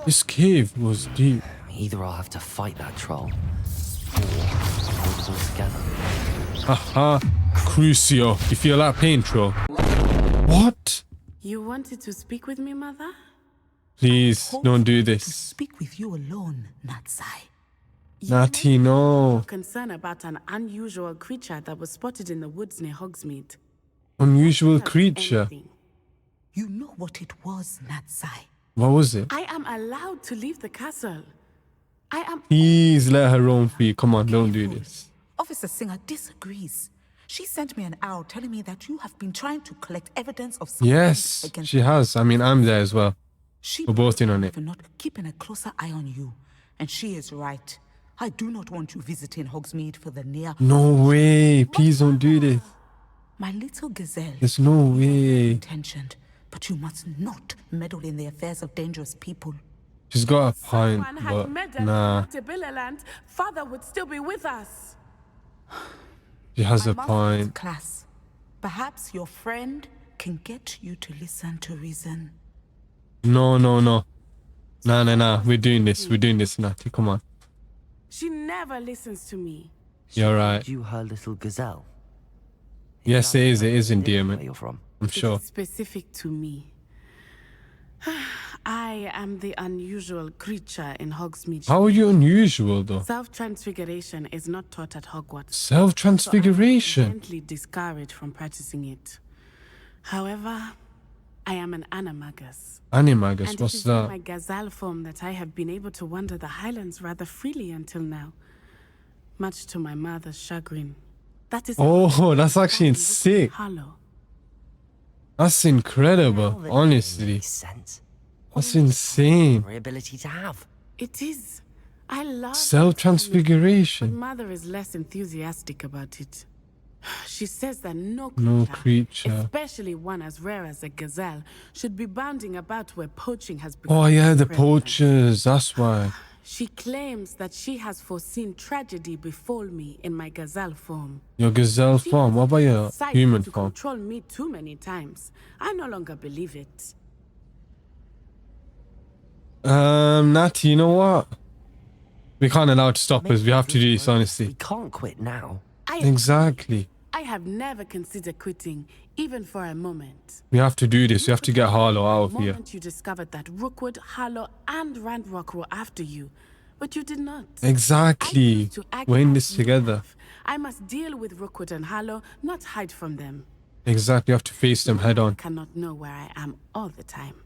This cave was deep. Either I'll have to fight that troll, or hold it all together. Haha. Crucio. You feel that pain, troll? What? You wanted to speak with me, Mother? Please, don't do To this. speak with you alone, Natsai. Natty, no. Concern about an unusual creature that was spotted in the woods near Hogsmeade. Unusual creature. Anything. You know what it was, Natsai. What was it? I am allowed to leave the castle. I am. Please let her roam free. Come on, don't do this. Officer Singer disagrees. She sent me an owl telling me that you have been trying to collect evidence of some Yes, against she has. I mean, I'm there as well. She We're both in on it. for not keeping a closer eye on you. And she is right. I do not want you visiting Hogsmeade for the near. No way. Please don't do this. My little gazelle. There's no way. Intentioned, but you must not meddle in the affairs of dangerous people. She's got a point, Someone had but meddled nah. to Billerland. Father would still be with us. She has My a mother point. is class. Perhaps your friend can get you to listen to reason. No. Nah. We're doing this, Natty. Come on. She never listens to me. You're right. You her little gazelle. Yes, it is. It is Where endearment. you're from. I'm sure. It is specific to me. I am the unusual creature in Hogsmeade. How are you unusual, though? Self-transfiguration is not taught at Hogwarts. Self-transfiguration. Gently discouraged from practicing it. However, I am an animagus. Animagus, And what's it is in my that? gazelle form that I have been able to wander the highlands rather freely until now. Much to my mother's chagrin. That is Oh, that's actually sick. hollow. That's incredible, Well, that honestly. makes sense. That's insane. What ability to have. It is. I love Self-transfiguration. But mother is less enthusiastic about it. She says that no No creature. especially one as rare as a gazelle, should be bounding about where poaching has become. Oh yeah, the prevalent. poachers. That's why. She claims that she has foreseen tragedy befall me in my gazelle form. Your gazelle She form. What about your decided human to form? control me too many times. I no longer believe it. Natty, you know what? We can't allow it to stop us. We have to do this, We honestly. can't quit now. Exactly. I have never considered quitting, even for a moment. We have to do this. We have to get Harlow out The of here. moment you discovered that Rookwood, Harlow, and Ranrock were after you, but you did not. Exactly. I used to act We're in as this you together. have. I must deal with Rookwood and Harlow, not hide from them. Exactly. You have to face them head I on. cannot know where I am all the time.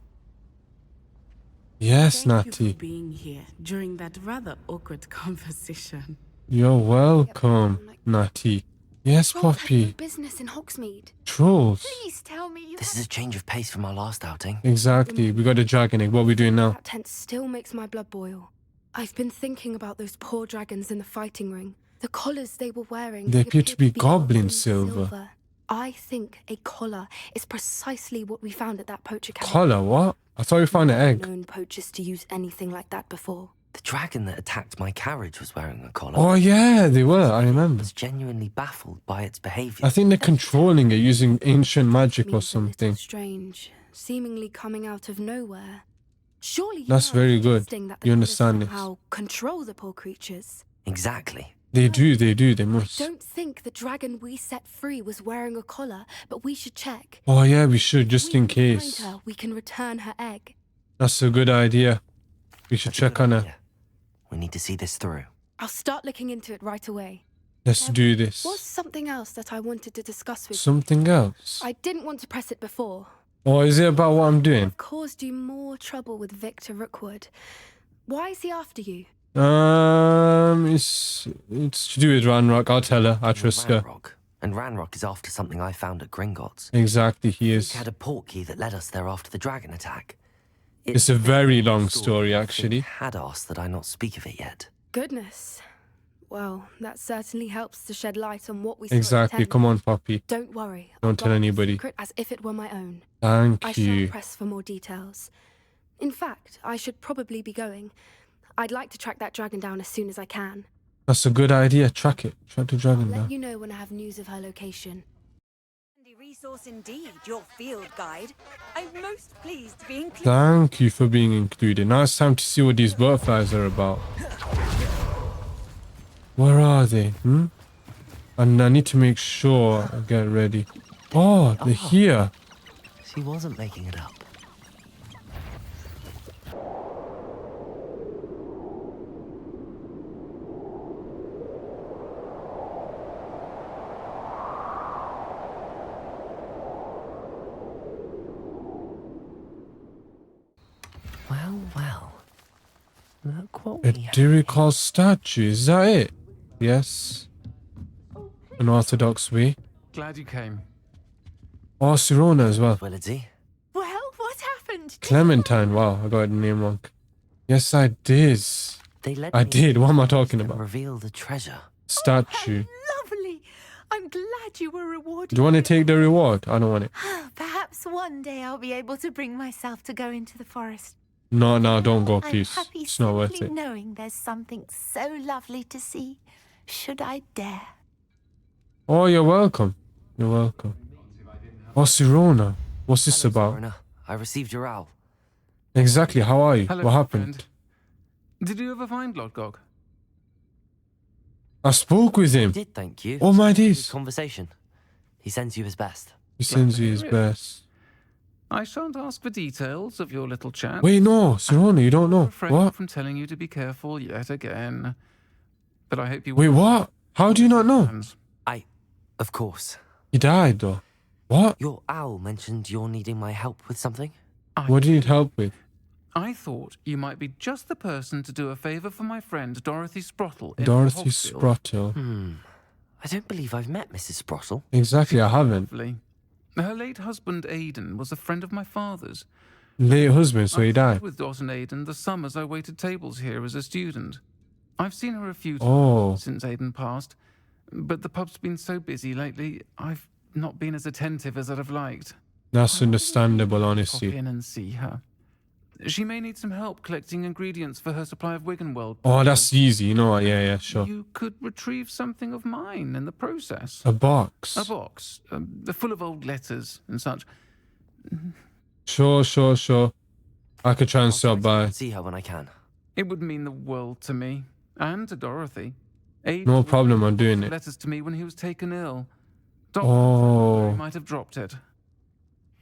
Yes, Thank you Natty. for being here during that rather awkward conversation. You're welcome, Natty. Yes, Trolls have no Poppy. business in Hogsmeade. Trolls. Please tell me you This is a change of pace from our last outing. Exactly. We got a dragon egg. What are we doing now? That tent still makes my blood boil. I've been thinking about those poor dragons in the fighting ring. The collars they were wearing. They appear to be goblin goblin silver. I think a collar is precisely what we found at that poacher camp. Collar, what? I thought we found an egg. Known poachers to use anything like that before. The dragon that attacked my carriage was wearing a collar. Oh yeah, they were. I remember. I was genuinely baffled by its behavior. I think they're controlling it using ancient magic Me or a little something. strange, seemingly coming out of nowhere. Surely you That's know very it's good. interesting that the You collars understand this. somehow control the poor creatures. Exactly. They do, they must. Don't think the dragon we set free was wearing a collar, but we should check. Oh yeah, we should, just We in can case. Find her, we can return her egg. That's a good idea. We should That's a check good on her. idea. We need to see this through. I'll start looking into it right away. Let's do this. Was something else that I wanted to discuss with you. Something else. I didn't want to press it before. Or is it about what I'm doing? I've caused you more trouble with Victor Rookwood. Why is he after you? It's to do with Ranrock. I'll tell her. I trust her. Ranrock. And Ranrock is after something I found at Gringotts. Exactly, he He is. had a portkey that led us there after the dragon attack. It's a very long story, actually. Finn had asked that I not speak of it yet. Goodness. Well, that certainly helps to shed light on what we saw at Exactly. 10. Come on, Poppy. Don't worry. Don't I'll tell guard the anybody. secret as if it were my own. Thank I you. shan't press for more details. In fact, I should probably be going. I'd like to track that dragon down as soon as I can. That's a good idea. Track it. Track the dragon Let down. you know when I have news of her location. resource indeed, your field guide. I'm most pleased to be included. Thank you for being included. Now it's time to see what these butterflies are about. Where are they? And I need to make sure I get ready. Oh, they're here. She wasn't making it up. Well. Look what A we have. Diricol statue, is that it? Yes. An Orthodox way. Glad you came. Oh, Sirona as well. Willity. Well, what happened? Clementine, wow, I got the name wrong. Yes, I did. They let I me did, what am I talking and about? reveal the treasure. Statue. Lovely. I'm glad you were rewarded. Do you want to take the reward? I don't want it. Perhaps one day I'll be able to bring myself to go into the forest. No, don't go, I'm please. happy It's not worth simply it. knowing there's something so lovely to see. Should I dare? Oh, you're welcome. You're welcome. Oh, Sirona. What's this Hello, about? Sirona. I received your owl. Exactly, how are you? Hello, What my happened? friend. Did you ever find Lodgog? I spoke with him. Did thank you. Oh my Good days. conversation. He sends you his best. He sends you his best. I shan't ask for details of your little chat. Wait, no, Sirona, you don't know. Refrain What? from telling you to be careful yet again. But I hope you Wait, what? How do you not know? Of course. He died, though. What? Your owl mentioned you're needing my help with something. What do you need help with? I thought you might be just the person to do a favour for my friend Dorothy Sprottle. in Dorothy Hogsfield. Sprottle. I don't believe I've met Mrs. Sprottle. Exactly, I haven't. Lovely. Her late husband Aidan was a friend of my father's. Late husband, so he I died. stayed with Dot and Aidan the summers I waited tables here as a student. I've seen her a few times Oh. since Aidan passed, but the pub's been so busy lately, I've not been as attentive as I'd have liked. That's understandable, Pop honestly. in and see her. She may need some help collecting ingredients for her supply of Wiggenweld. Oh, that's easy. You know what? Yeah, sure. You could retrieve something of mine in the process. A box. A box, full of old letters and such. Sure. I could try and I'll stop try to by. see her when I can. It would mean the world to me and to Dorothy. Aidan No wrote problem, I'm doing lots of it. letters to me when he was taken ill. Dot Oh. might have dropped it.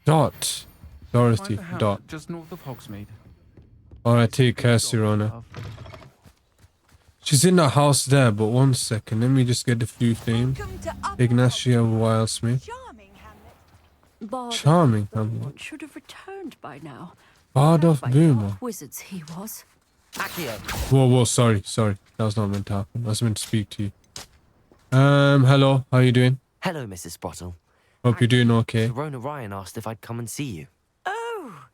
Dot. Dorothy. Find the house Dot. just north of Hogsmeade. Alright, take care, Sirona. She's in that house there, but one second. Let me just get the few names. Welcome to Upper Ignatia Wildsmith. Charming hamlet. Bard Charming, of Hamlet. Belmont should have returned by now. Bard of By Boomer. half wizards he was. Accio. Whoa, sorry. That was not meant to happen. I was meant to speak to you. Hello. How you doing? Hello, Mrs. Sprottle. Hope you're doing okay. Sirona Ryan asked if I'd come and see you. Oh,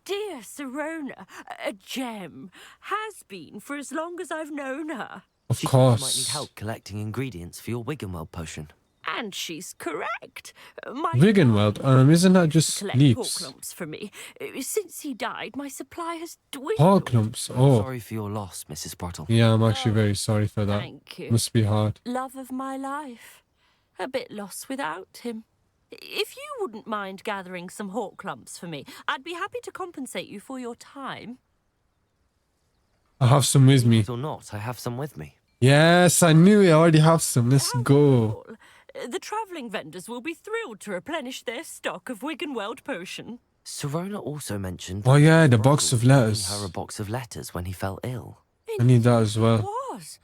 dear Sirona, a gem. Has been for as long as I've known her. Of She thought you might need course. help collecting ingredients for your Wiggenweld potion. And she's correct. My Wiggenweld, isn't that just collect leaves? Horklumps for me. Since he died, my supply has dwindled. Horklumps. Oh, Sorry for your loss, Mrs. Sprottle. yeah, I'm actually very sorry for that. Thank you. Must be hard. Love of my life. A bit lost without him. If you wouldn't mind gathering some Horklumps for me, I'd be happy to compensate you for your time. I have some with me. Or not, I have some with me. Yes, I knew it. I already have some. Let's How go. cool. The travelling vendors will be thrilled to replenish their stock of Wiggenweld potion. Sirona also mentioned... Oh, yeah, the Sprottle box of giving letters. her a box of letters when he fell ill. I need that as well. Was.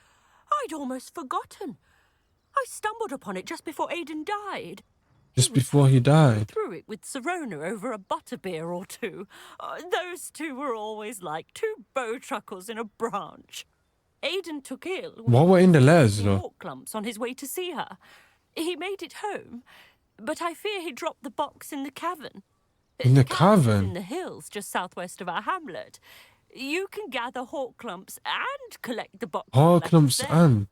I'd almost forgotten. I stumbled upon it just before Aidan died. Just before he died. Threw it with Sirona over a butterbeer or two. Those two were always like two bowtruckles in a branch. Aidan took ill. What were in the letters, with though? Horklumps on his way to see her. He made it home, but I fear he dropped the box in the cavern. In the cavern's cavern? in the hills just southwest of our hamlet. You can gather Horklumps and collect the box. of Horklumps letters there. and...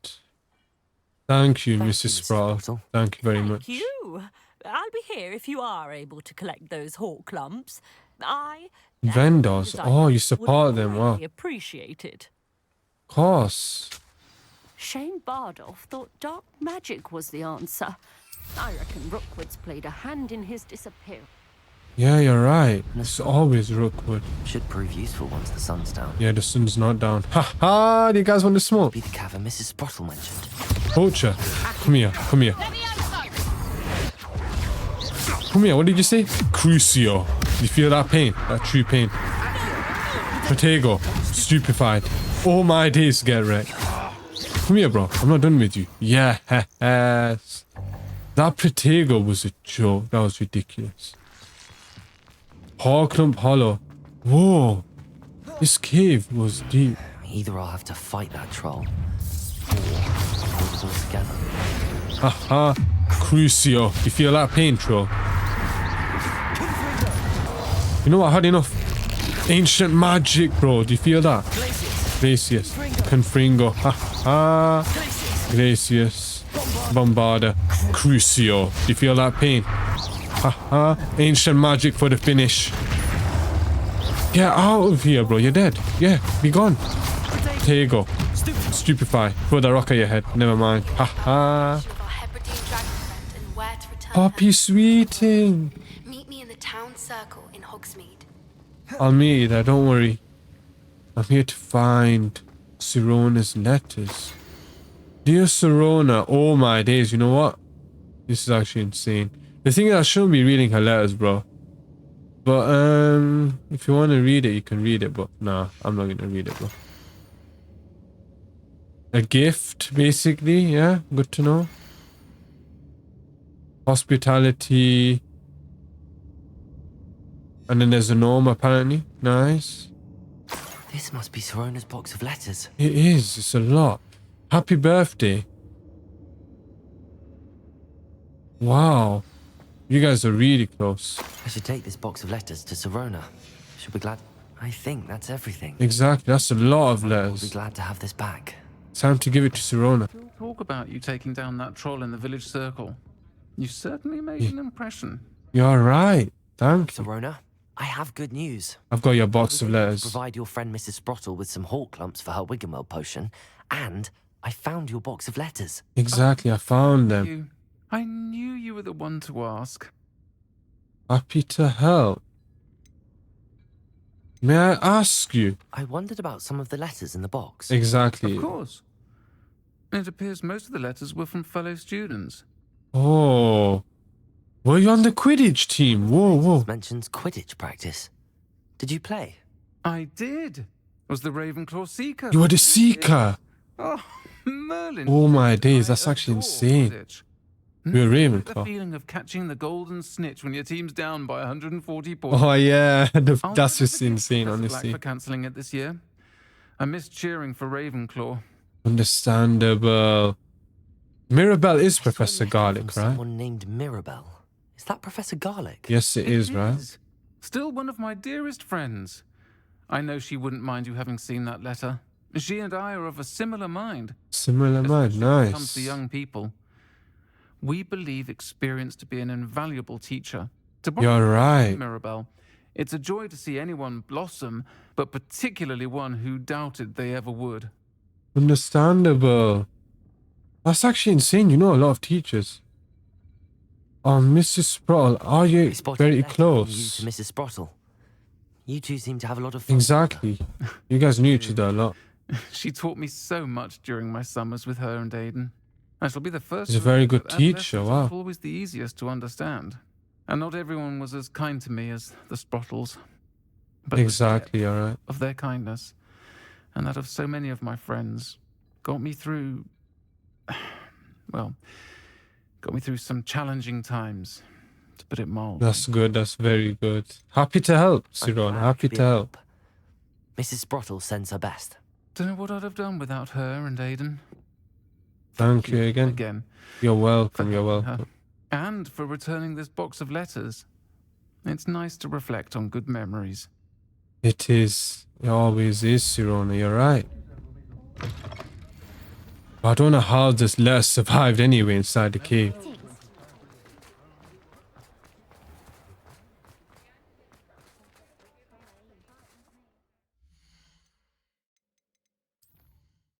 Thank you, Thank you, Mrs. Mrs. Sprottle. Sprottle. Thank you very Thank much. you. I'll be here if you are able to collect those Horklumps. Vendors. Oh, you support them. Wow. Really appreciate it. Of course. Shane Bardolph thought dark magic was the answer. I reckon Rookwood's played a hand in his disappearance. Yeah, you're right. It's always Rookwood. Should prove useful once the sun's down. Yeah, the sun's not down. Ha ha! Do you guys want to smoke? Be the cavern Mrs. Sprottle mentioned. Poacher. Come here. Come here. Come here. What did you say? Crucio. You feel that pain? That true pain. Protego. Stupefied. Oh my days, get wrecked. Come here, bro. I'm not done with you. Yes. That Protego was a joke. That was ridiculous. Horcrump Hollow. Whoa. This cave was deep. Either I'll have to fight that troll, or hold it all together. Haha. Crucio. You feel that pain, troll? You know what? I had enough. Ancient magic, bro. Do you feel that? Glacius. Confringo. Haha. Glacius. Bombarda. Crucio. Do you feel that pain? Haha. Ancient magic for the finish. Get out of here, bro. You're dead. Yeah, be gone. There you go. Stupefy. Throw the rock at your head. Never mind. Haha. Poppy Sweeting. Meet me in the town circle in Hogsmeade. I'll meet you there. Don't worry. I'm here to find Sirona's letters. Dear Sirona. Oh my days. You know what? This is actually insane. The thing is, I shouldn't be reading her letters, bro. But, if you want to read it, you can read it. But, nah, I'm not going to read it, bro. A gift, basically. Yeah, good to know. Hospitality. And then there's a gnome, apparently. Nice. This must be Sirona's box of letters. It is. It's a lot. Happy birthday. Wow. You guys are really close. I should take this box of letters to Sirona. She'll be glad. I think that's everything. Exactly. That's a lot of I'll be letters. glad to have this back. Time to give it to Sirona. Talk about you taking down that troll in the village circle. You certainly made an impression. You're right. Thank you. Sirona, I have good news. I've got your box of To letters. provide your friend Mrs. Sprottle with some hawk clumps for her Wiggenweld potion, and I found your box of letters. Exactly. I found them. I knew you were the one to ask. Happy to help. May I ask you? I wondered about some of the letters in the box. Exactly. Of course. It appears most of the letters were from fellow students. Oh. Were you on the Quidditch team? Whoa, whoa. It mentions Quidditch practice. Did you play? I did. Was the Ravenclaw Seeker. You were the Seeker. Oh, Merlin. Oh my days, that's I actually adore insane. Quidditch. You're a The Ravenclaw. feeling of catching the golden snitch when your team's down by 140 points. Oh yeah, I'll that's never just forgive insane, Professor Black honestly. for cancelling it this year. I missed cheering for Ravenclaw. Understandable. Mirabelle is Professor From Garlic, right? Someone named Mirabelle. Is that Professor Garlic? Yes, it is, right? Still one of my dearest friends. I know she wouldn't mind you having seen that letter. She and I are of a similar mind. Similar mind, Especially when it comes to nice. young people. We believe experience to be an invaluable teacher. To You're borrow right. Mirabelle, it's a joy to see anyone blossom, but particularly one who doubted they ever would. Understandable. That's actually insane. You know a lot of teachers. Oh, Mrs. Sprottle, are you I spotted a very letter from you close? to Mrs. Sprottle. You two seem to have a lot of fun. Exactly. You guys knew each other a lot. She taught me so much during my summers with her and Aidan. I shall be the first. She's a to very admit good that teacher, adolescents wow. aren't always the easiest to understand, and not everyone was as kind to me as the Sprottles. But the Exactly, depth alright. of their kindness, and that of so many of my friends, got me through. Well, got me through some challenging times, to put it mildly. That's good, that's very good. Happy to help, I'm Sirona. glad Happy be to of help. Mrs. Sprottle sends her best. Don't know what I'd have done without her and Aidan. Thank you again. You're welcome, you're helping her, welcome. and for returning this box of letters. It's nice to reflect on good memories. It is. It always is, Sirona. You're right. I don't know how this letter survived anyway inside the cave.